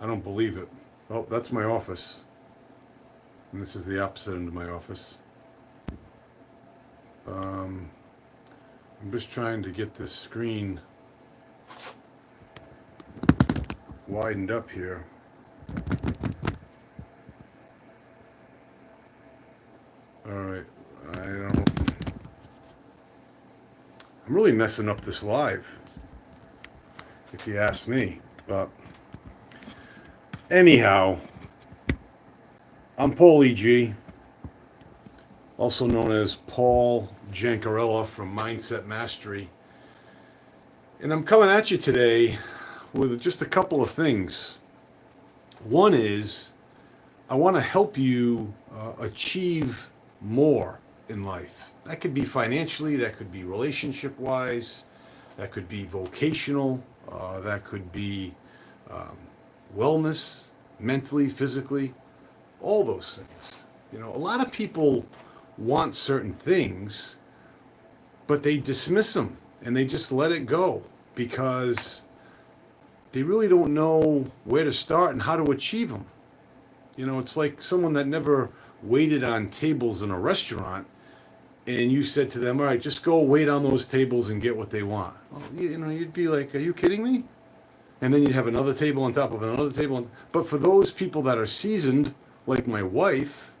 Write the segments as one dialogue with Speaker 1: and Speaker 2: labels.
Speaker 1: I don't believe it. Oh, that's my office. And this is the opposite end of my office. Um, I'm just trying to get this screen widened up here. Alright, I'm really messing up this live, if you ask me. But anyhow, I'm Paul E.G., also known as Paul Gencarella from Mindset Mastery. And I'm coming at you today with just a couple of things. One is, I want to help you achieve more in life. That could be financially, that could be relationship-wise, that could be vocational, that could be wellness, mentally, physically, all those things. You know, a lot of people want certain things, but they dismiss them and they just let it go because they really don't know where to start and how to achieve them. You know, it's like someone that never waited on tables in a restaurant and you said to them, all right, just go wait on those tables and get what they want. Well, you know, you'd be like, are you kidding me? And then you'd have another table on top of another table. But for those people that are seasoned, like my wife,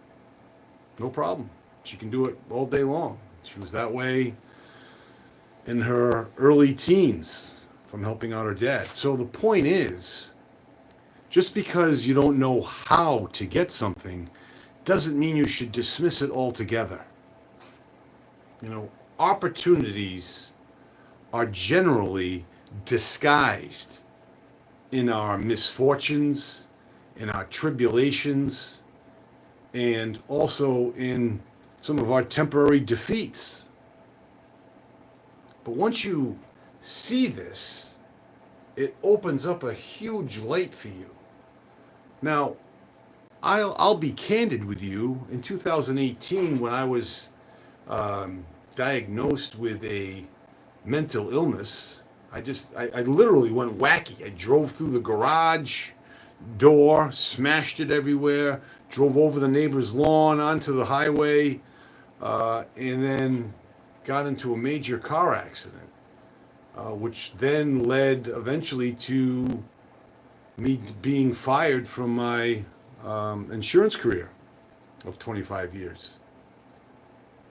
Speaker 1: no problem. She can do it all day long. She was that way in her early teens from helping out her dad. So the point is, just because you don't know how to get something doesn't mean you should dismiss it altogether. You know, opportunities are generally disguised in our misfortunes, in our tribulations, and also in some of our temporary defeats. But once you see this, it opens up a huge light for you. Now, I'll be candid with you. In 2018, when I was diagnosed with a mental illness, I literally went wacky. I drove through the garage door, smashed it everywhere, drove over the neighbor's lawn onto the highway, and then got into a major car accident, which then led eventually to me being fired from my insurance career of 25 years.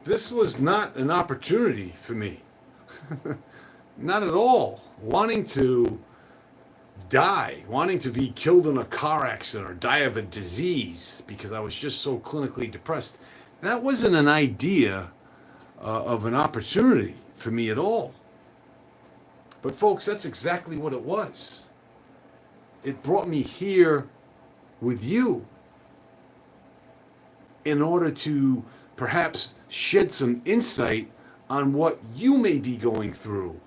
Speaker 1: This was not an opportunity for me. Not at all. Wanting to die, wanting to be killed in a car accident or die of a disease because I was just so clinically depressed, that wasn't an idea of an opportunity for me at all. But folks, that's exactly what it was. It brought me here with you in order to perhaps shed some insight on what you may be going through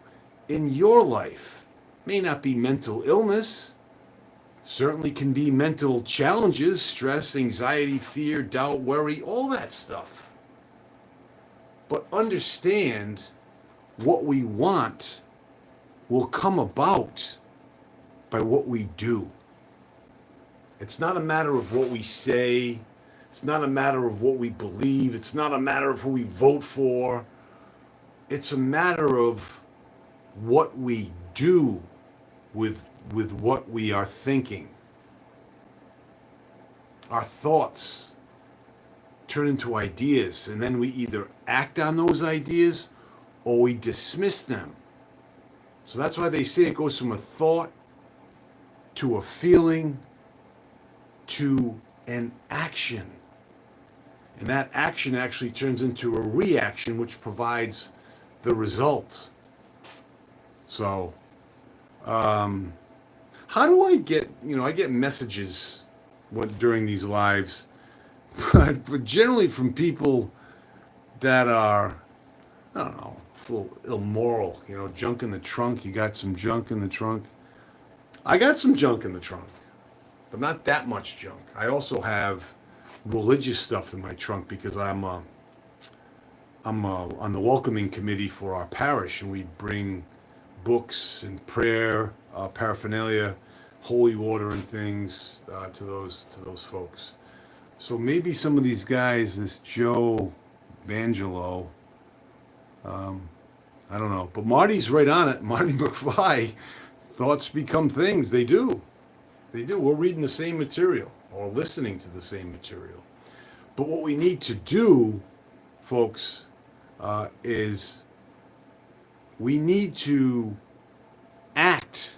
Speaker 1: in your life. May not be mental illness, certainly can be mental challenges, stress, anxiety, fear, doubt, worry, all that stuff. But understand what we want will come about by what we do. It's not a matter of what we say. It's not a matter of what we believe. It's not a matter of who we vote for. It's a matter of what we do with what we are thinking. Our thoughts turn into ideas, and then we either act on those ideas or we dismiss them. So that's why they say it goes from a thought to a feeling to an action. And that action actually turns into a reaction, which provides the result. So, how do I get, I get messages during these lives, but generally from people that are, I don't know, a little immoral, junk in the trunk. You got some junk in the trunk. I got some junk in the trunk, but not that much junk. I also have religious stuff in my trunk because I'm on the welcoming committee for our parish, and we bring books and prayer paraphernalia holy water and things to those folks. So maybe some of these guys, this Joe Bangelo, I don't know, but Marty's right on it. Marty McFly, thoughts become things. They do. They do. We're reading the same material or listening to the same material. But what we need to do, folks, is we need to act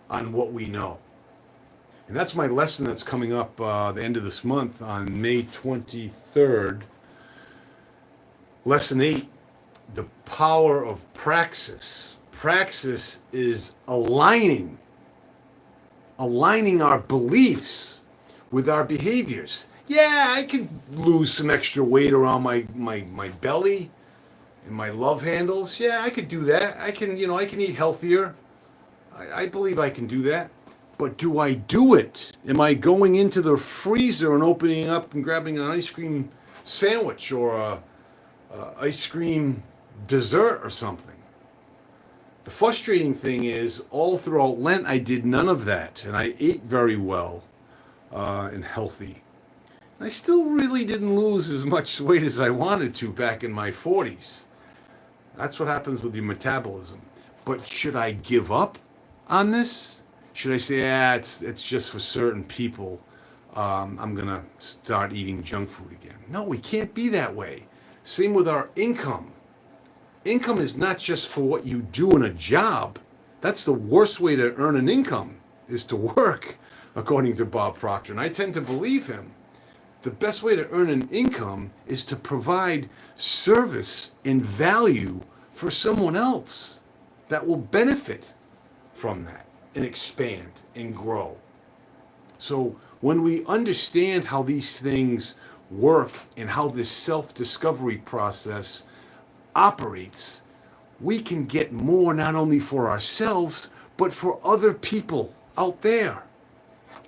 Speaker 1: on what we know. And that's my lesson that's coming up the end of this month on May 23rd. Lesson 8, the power of praxis. Praxis is aligning our beliefs with our behaviors. Yeah, I could lose some extra weight around my belly and my love handles. Yeah, I could do that. I can eat healthier. I believe I can do that. But do I do it? Am I going into the freezer and opening up and grabbing an ice cream sandwich or a ice cream dessert or something? The frustrating thing is, all throughout Lent, I did none of that, and I ate very well and healthy. And I still really didn't lose as much weight as I wanted to back in my 40s. That's what happens with your metabolism. But should I give up on this? Should I say, it's just for certain people, I'm going to start eating junk food again? No, we can't be that way. Same with our income. Income is not just for what you do in a job. That's the worst way to earn an income, is to work, according to Bob Proctor. And I tend to believe him. The best way to earn an income is to provide service and value for someone else that will benefit from that and expand and grow. So when we understand how these things work and how this self-discovery process operates, we can get more not only for ourselves, but for other people out there.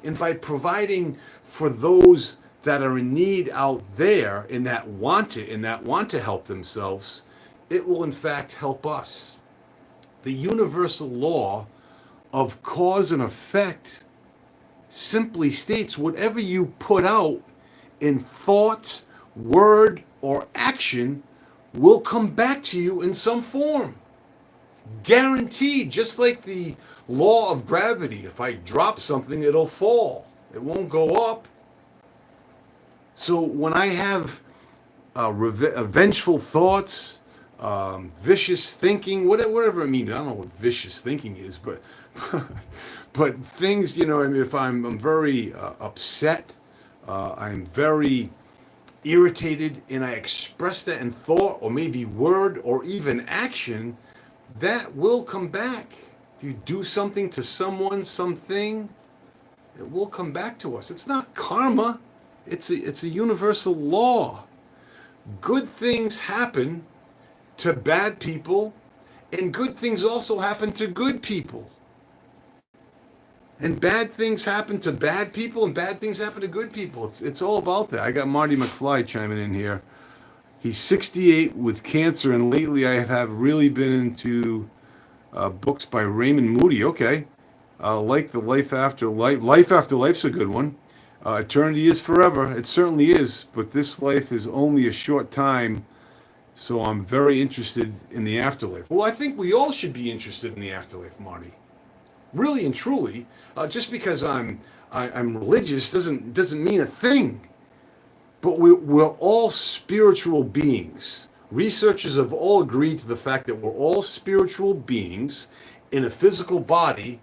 Speaker 1: And by providing for those that are in need out there and that want it and that want to help themselves, it will in fact help us. The universal law of cause and effect simply states whatever you put out in thought, word, or action will come back to you in some form. Guaranteed, just like the law of gravity. If I drop something, it'll fall. It won't go up. So when I have vengeful thoughts, vicious thinking, whatever it means, I don't know what vicious thinking is, but but things, if I'm very upset, I'm very irritated, and I express that in thought or maybe word or even action, that will come back. If you do something to someone, something, it will come back to us. It's not karma. It's a universal law. Good things happen to bad people, and good things also happen to good people. And bad things happen to bad people, and bad things happen to good people. It's all about that. I got Marty McFly chiming in here. He's 68 with cancer, and lately I have really been into books by Raymond Moody. Okay. Like the Life After Life. Life After Life's a good one. Eternity is forever. It certainly is, but this life is only a short time, so I'm very interested in the afterlife. Well, I think we all should be interested in the afterlife, Marty. Really and truly. Just because I'm religious doesn't mean a thing. But we're all spiritual beings. Researchers have all agreed to the fact that we're all spiritual beings in a physical body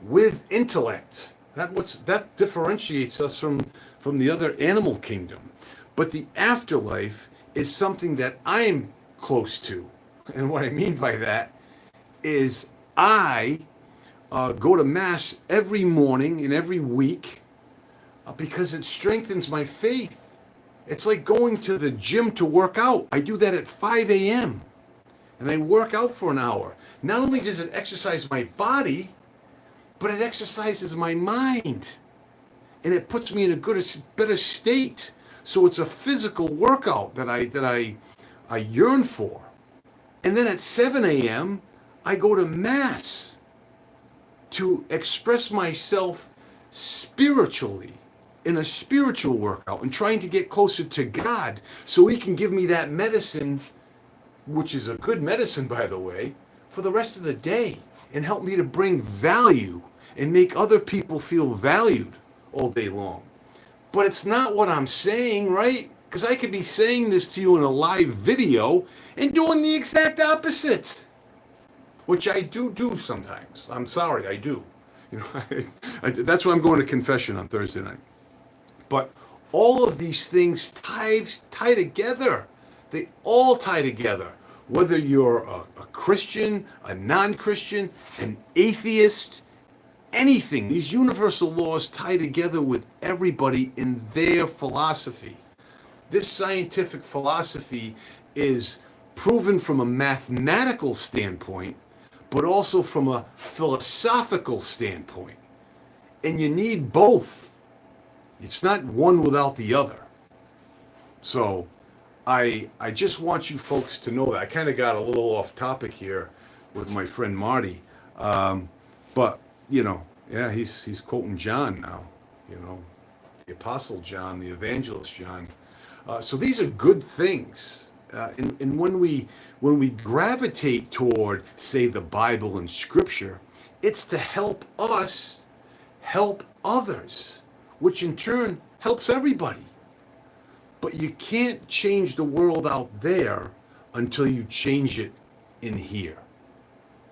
Speaker 1: with intellect. That differentiates us from the other animal kingdom. But the afterlife is something that I'm close to. And what I mean by that is I go to Mass every morning and every week because it strengthens my faith. It's like going to the gym to work out. I do that at 5 a.m. and I work out for an hour. Not only does it exercise my body, but it exercises my mind. And it puts me in a better state. So it's a physical workout that I yearn for. And then at 7 a.m., I go to Mass to express myself spiritually in a spiritual workout and trying to get closer to God so he can give me that medicine, which is a good medicine, by the way, for the rest of the day and help me to bring value and make other people feel valued all day long. But it's not what I'm saying, right? Because I could be saying this to you in a live video and doing the exact opposite, which I do sometimes. I'm sorry, I do. You know, that's why I'm going to confession on Thursday night. But all of these things tie together. They all tie together. Whether you're a Christian, a non-Christian, an atheist, anything. These universal laws tie together with everybody in their philosophy. This scientific philosophy is proven from a mathematical standpoint, but also from a philosophical standpoint. And you need both. It's not one without the other. So I just want you folks to know that. I kind of got a little off topic here with my friend Marty. But, you know, yeah, he's quoting John now, you know, the Apostle John, the Evangelist John. So these are good things. And when we gravitate toward, say, the Bible and Scripture, it's to help us help others, which in turn helps everybody. But you can't change the world out there until you change it in here.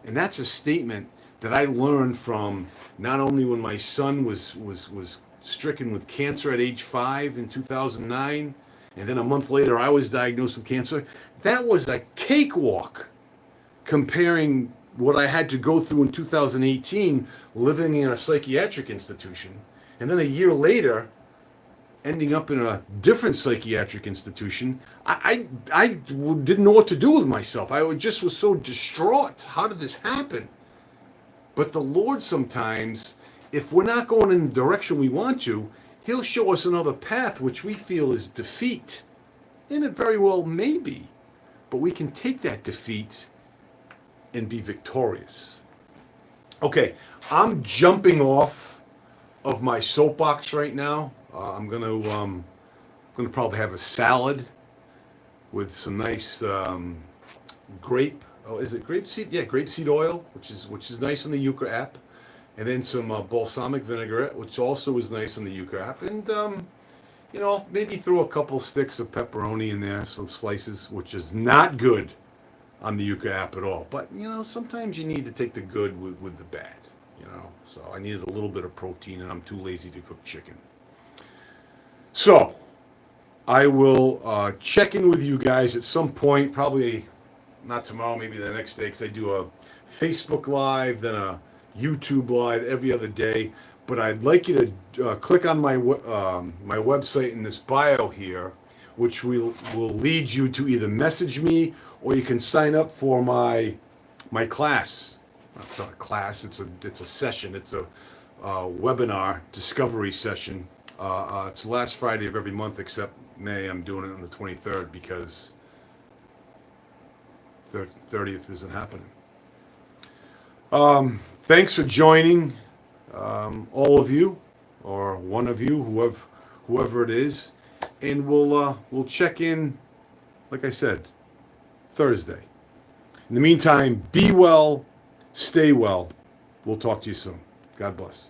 Speaker 1: And that's a statement that I learned from not only when my son was stricken with cancer at age 5 in 2009, and then a month later I was diagnosed with cancer. That was a cakewalk comparing what I had to go through in 2018 living in a psychiatric institution, and then a year later ending up in a different psychiatric institution. I didn't know what to do with myself. I just was so distraught. How did this happen? But the Lord sometimes, if we're not going in the direction we want to, he'll show us another path which we feel is defeat. And it very well may be. But we can take that defeat and be victorious. Okay, I'm jumping off of my soapbox right now. I'm gonna probably have a salad with some nice grape. Oh, is it grapeseed? Yeah, grapeseed oil, which is nice on the Yucca app, and then some balsamic vinaigrette, which also is nice on the Yucca app, and you know, maybe throw a couple sticks of pepperoni in there, some slices, which is not good on the Yucca app at all. But you know, sometimes you need to take the good with the bad. You know, so I needed a little bit of protein, and I'm too lazy to cook chicken. So I will check in with you guys at some point, probably not tomorrow, maybe the next day, because I do a Facebook Live, then a YouTube Live every other day. But I'd like you to click on my website in this bio here, which will lead you to either message me or you can sign up for my class. It's not a class, it's a session. It's a webinar discovery session. It's the last Friday of every month except May. I'm doing it on the 23rd because 30th isn't happening. Thanks for joining, all of you, or one of you, whoever it is, and we'll check in, like I said, Thursday. In the meantime, be well, stay well. We'll talk to you soon. God bless.